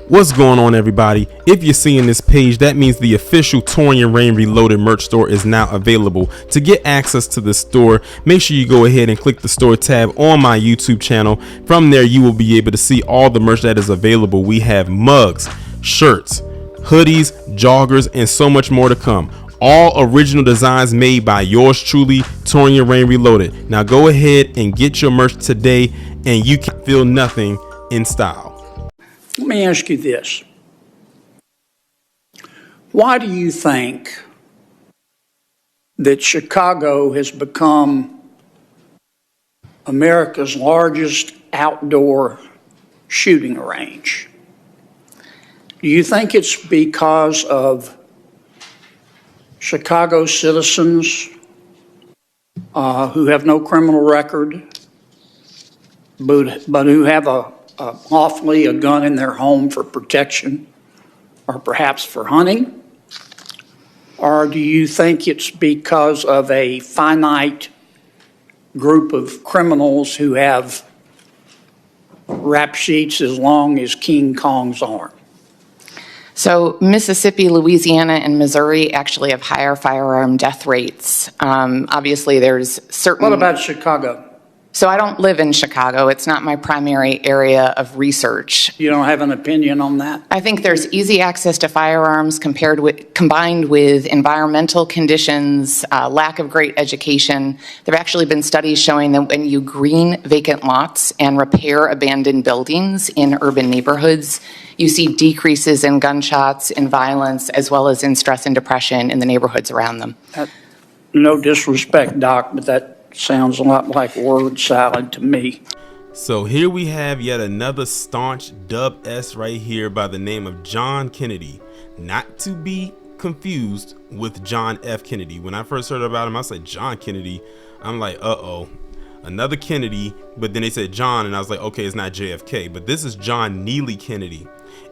What's going on, everybody? If you're seeing this page, that means the official Torian Rain Reloaded merch store is now available. To get access to the store, make sure you go ahead and click the store tab on my YouTube channel. From there, you will be able to see all the merch that is available. We have mugs, shirts, hoodies, joggers, and so much more to come. All original designs made by yours truly, Torian Rain Reloaded. Now go ahead and get your merch today, and you can feel nothing in style. Let me ask you this. Why do you think that Chicago has become America's largest outdoor shooting range? Do you think it's because of Chicago citizens who have no criminal record, but who have lawfully a gun in their home for protection or perhaps for hunting? Or do you think it's because of a finite group of criminals who have rap sheets as long as King Kong's arm? So Mississippi, Louisiana, and Missouri actually have higher firearm death rates. Obviously, there's certain... What about Chicago? So I don't live in Chicago. It's not my primary area of research. You don't have an opinion on that? I think there's easy access to firearms combined with environmental conditions, lack of great education. There have actually been studies showing that when you green vacant lots and repair abandoned buildings in urban neighborhoods, you see decreases in gunshots, in violence, as well as in stress and depression in the neighborhoods around them. No disrespect, Doc, but that sounds a lot like word salad to me. So here we have yet another staunch dub S right here by the name of John Kennedy, not to be confused with John F. Kennedy. When I first heard about him, I said John Kennedy. I'm like, uh-oh, another Kennedy. But then they said John, and I was like, okay, it's not JFK, but this is John Neely Kennedy,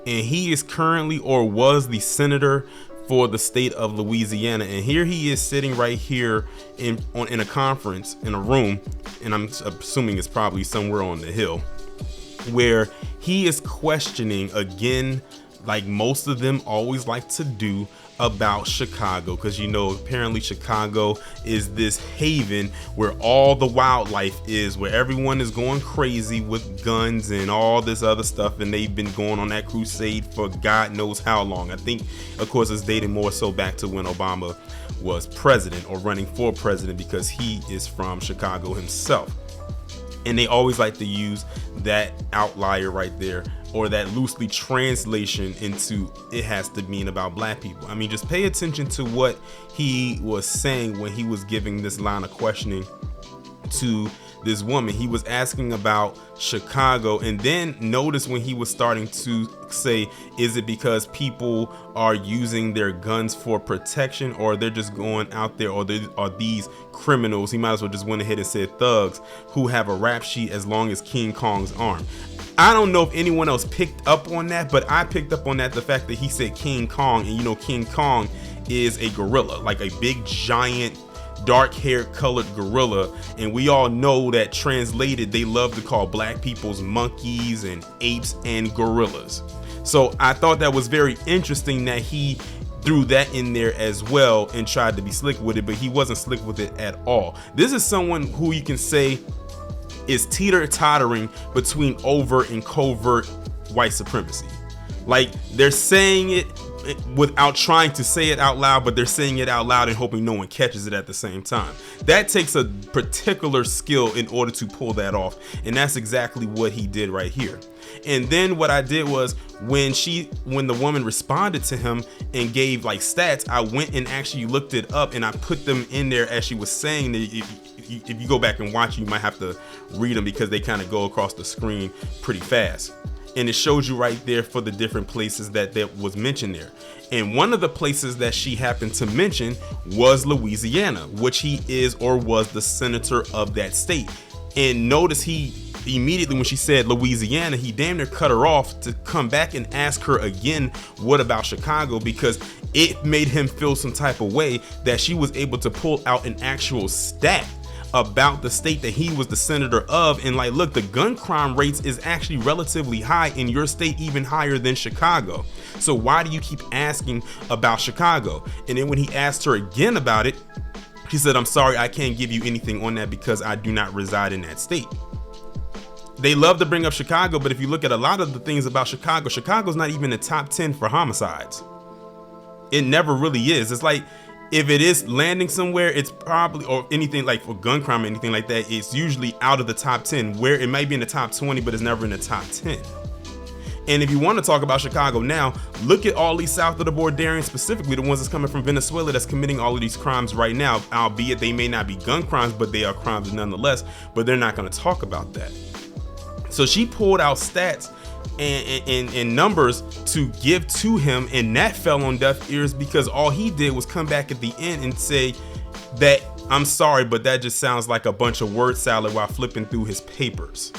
and he is currently, or was, the senator for the state of Louisiana. And here he is sitting right here in a conference in a room, and I'm assuming it's probably somewhere on the Hill, where he is questioning again, like most of them always like to do, about Chicago, because apparently Chicago is this haven where all the wildlife is, where everyone is going crazy with guns and all this other stuff, and they've been going on that crusade for God knows how long. I think, of course, it's dating more so back to when Obama was president or running for president, because he is from Chicago himself. And they always like to use that outlier right there, or that loosely translation into it has to mean about black people. I mean, just pay attention to what he was saying when he was giving this line of questioning to this woman. He was asking about Chicago, and then notice when he was starting to say, is it because people are using their guns for protection, or they're just going out there, or are these criminals? He might as well just went ahead and said thugs who have a rap sheet as long as King Kong's arm. I don't know if anyone else picked up on that, but I picked up on that, the fact that he said King Kong, and King Kong is a gorilla, like a big giant dark-haired colored gorilla, and we all know that translated they love to call black people's monkeys and apes and gorillas. So I thought that was very interesting that he threw that in there as well and tried to be slick with it, but he wasn't slick with it at all. This is someone who you can say is teeter-tottering between overt and covert white supremacy. Like, they're saying it without trying to say it out loud, but they're saying it out loud and hoping no one catches it at the same time. That takes a particular skill in order to pull that off, and that's exactly what he did right here. And then what I did was, when the woman responded to him and gave like stats, I went and actually looked it up, and I put them in there as she was saying that. If you go back and watch, you might have to read them because they kind of go across the screen pretty fast. And it shows you right there for the different places that was mentioned there. And one of the places that she happened to mention was Louisiana, which he is or was the senator of that state. And notice he immediately, when she said Louisiana, he damn near cut her off to come back and ask her again, what about Chicago? Because it made him feel some type of way that she was able to pull out an actual stat about the state that he was the senator of, and like, look, the gun crime rates is actually relatively high in your state, even higher than Chicago. So why do you keep asking about Chicago? And then when he asked her again about it, she said, I'm sorry, I can't give you anything on that because I do not reside in that state. They love to bring up Chicago, but if you look at a lot of the things about Chicago, Chicago's not even in the top 10 for homicides. It never really is. It's like, if it is landing somewhere, it's probably, or anything like for gun crime or anything like that, it's usually out of the top 10, where it might be in the top 20, but it's never in the top 10. And if you want to talk about Chicago now, look at all these south of the border, specifically the ones that's coming from Venezuela that's committing all of these crimes right now, albeit they may not be gun crimes, but they are crimes nonetheless, but they're not going to talk about that. So she pulled out stats and numbers to give to him, and that fell on deaf ears because all he did was come back at the end and say that, I'm sorry, but that just sounds like a bunch of word salad while flipping through his papers.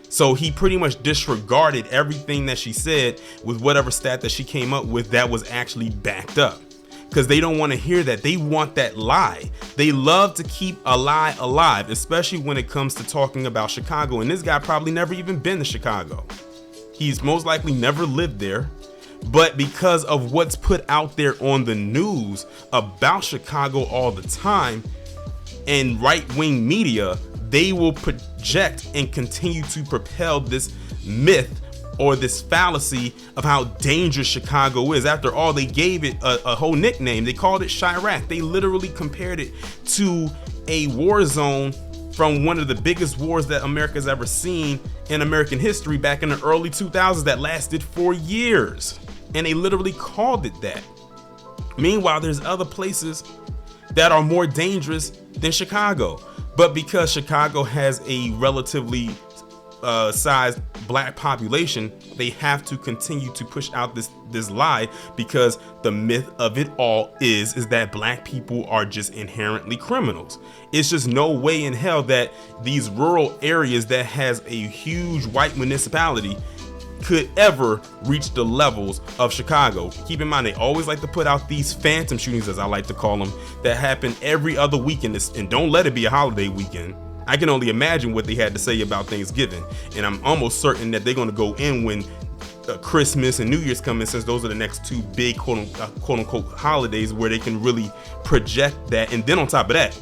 So he pretty much disregarded everything that she said with whatever stat that she came up with that was actually backed up, because they don't want to hear that. They want that lie. They love to keep a lie alive, especially when it comes to talking about Chicago. And this guy probably never even been to Chicago. He's most likely never lived there. But because of what's put out there on the news about Chicago all the time, and right-wing media, they will project and continue to propel this myth or this fallacy of how dangerous Chicago is. After all, they gave it a whole nickname. They called it Chirac. They literally compared it to a war zone from one of the biggest wars that America's ever seen in American history back in the early 2000s that lasted for years. And they literally called it that. Meanwhile, there's other places that are more dangerous than Chicago. But because Chicago has a relatively sized black population, they have to continue to push out this lie, because the myth of it all is that black people are just inherently criminals. It's just no way in hell that these rural areas that has a huge white municipality could ever reach the levels of Chicago. Keep in mind, they always like to put out these phantom shootings, as I like to call them, that happen every other weekend, and don't let it be a holiday weekend. I can only imagine what they had to say about Thanksgiving, and I'm almost certain that they're going to go in when Christmas and New Year's come in, since those are the next two big quote unquote holidays where they can really project that. And then on top of that,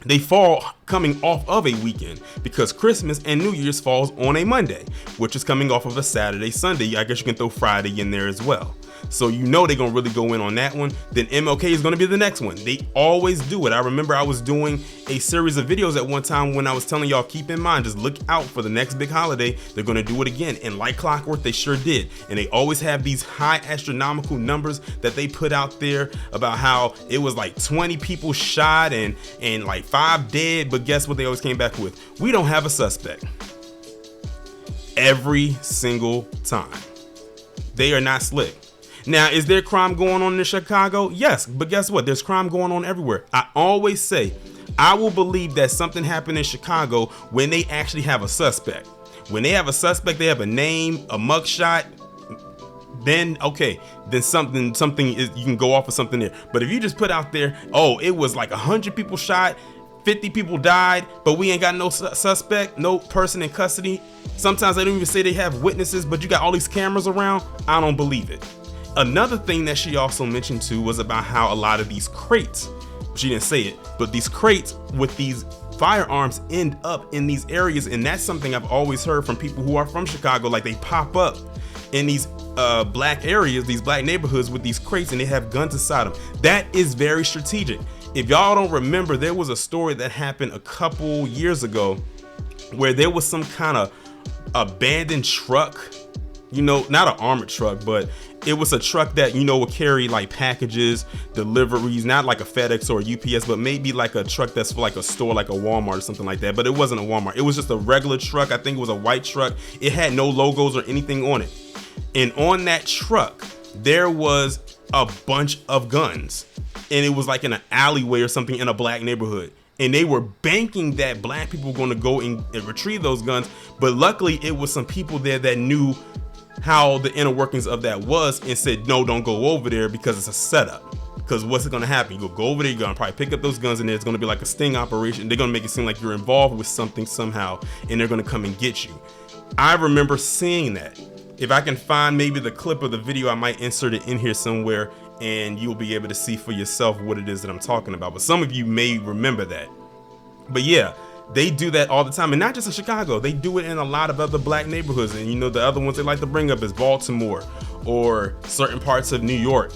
they fall coming off of a weekend, because Christmas and New Year's falls on a Monday, which is coming off of a Saturday, Sunday. I guess you can throw Friday in there as well. So you know they're gonna really go in on that one. Then MLK is gonna be the next one. They always do it. I remember I was doing a series of videos at one time when I was telling y'all, keep in mind, just look out for the next big holiday. They're gonna do it again. And like clockwork, they sure did. And they always have these high astronomical numbers that they put out there about how it was like 20 people shot and like 5 dead. But guess what they always came back with? We don't have a suspect. Every single time. They are not slick. Now, is there crime going on in Chicago? Yes, but guess what? There's crime going on everywhere. I always say, I will believe that something happened in Chicago when they actually have a suspect. When they have a suspect, they have a name, a mugshot, then okay, then something is, you can go off of something there. But if you just put out there, oh, it was like 100 people shot, 50 people died, but we ain't got no suspect, no person in custody. Sometimes they don't even say they have witnesses, but you got all these cameras around. I don't believe it. Another thing that she also mentioned too was about how a lot of these crates, she didn't say it, but these crates with these firearms end up in these areas. And that's something I've always heard from people who are from Chicago. Like, they pop up in these black areas, these black neighborhoods with these crates, and they have guns inside them. That is very strategic. If y'all don't remember, there was a story that happened a couple years ago where there was some kind of abandoned truck, you know, not an armored truck, but it was a truck that, you know, would carry like packages, deliveries, not like a FedEx or a UPS, but maybe like a truck that's for like a store, like a Walmart or something like that. But it wasn't a Walmart. It was just a regular truck. I think it was a white truck. It had no logos or anything on it. And on that truck, there was a bunch of guns. And it was like in an alleyway or something in a black neighborhood. And they were banking that black people were going to go and retrieve those guns. But luckily, it was some people there that knew how the inner workings of that was and said, no, don't go over there because it's a setup. Because what's going to happen? You go over there, you're going to probably pick up those guns, and it's going to be like a sting operation. They're going to make it seem like you're involved with something somehow, and they're going to come and get you. I remember seeing that. If I can find maybe the clip of the video, I might insert it in here somewhere, and you'll be able to see for yourself what it is that I'm talking about. But some of you may remember that. But yeah, they do that all the time, and not just in Chicago. They do it in a lot of other black neighborhoods. And you know, the other ones they like to bring up is Baltimore or certain parts of New York,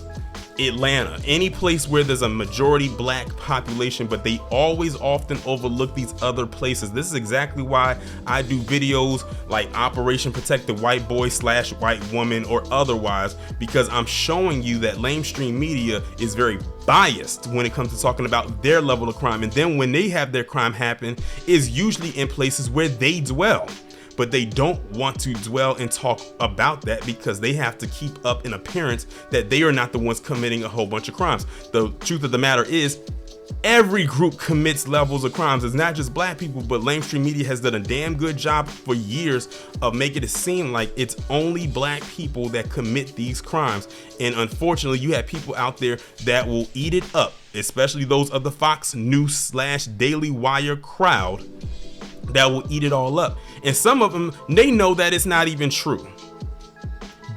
Atlanta, any place where there's a majority black population, but they always often overlook these other places. This is exactly why I do videos like Operation Protect the White Boy / White Woman or otherwise, because I'm showing you that mainstream media is very biased when it comes to talking about their level of crime. And then when they have their crime happen, is usually in places where they dwell. But they don't want to dwell and talk about that because they have to keep up an appearance that they are not the ones committing a whole bunch of crimes. The truth of the matter is, every group commits levels of crimes. It's not just black people, but mainstream media has done a damn good job for years of making it seem like it's only black people that commit these crimes. And unfortunately, you have people out there that will eat it up, especially those of the Fox News / Daily Wire crowd that will eat it all up. And some of them, they know that it's not even true.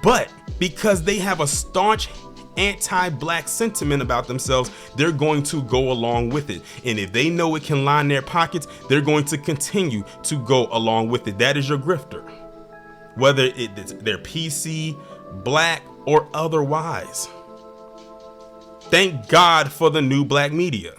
But because they have a staunch anti-black sentiment about themselves, they're going to go along with it. And if they know it can line their pockets, they're going to continue to go along with it. That is your grifter. Whether they're PC, black, or otherwise. Thank God for the new black media.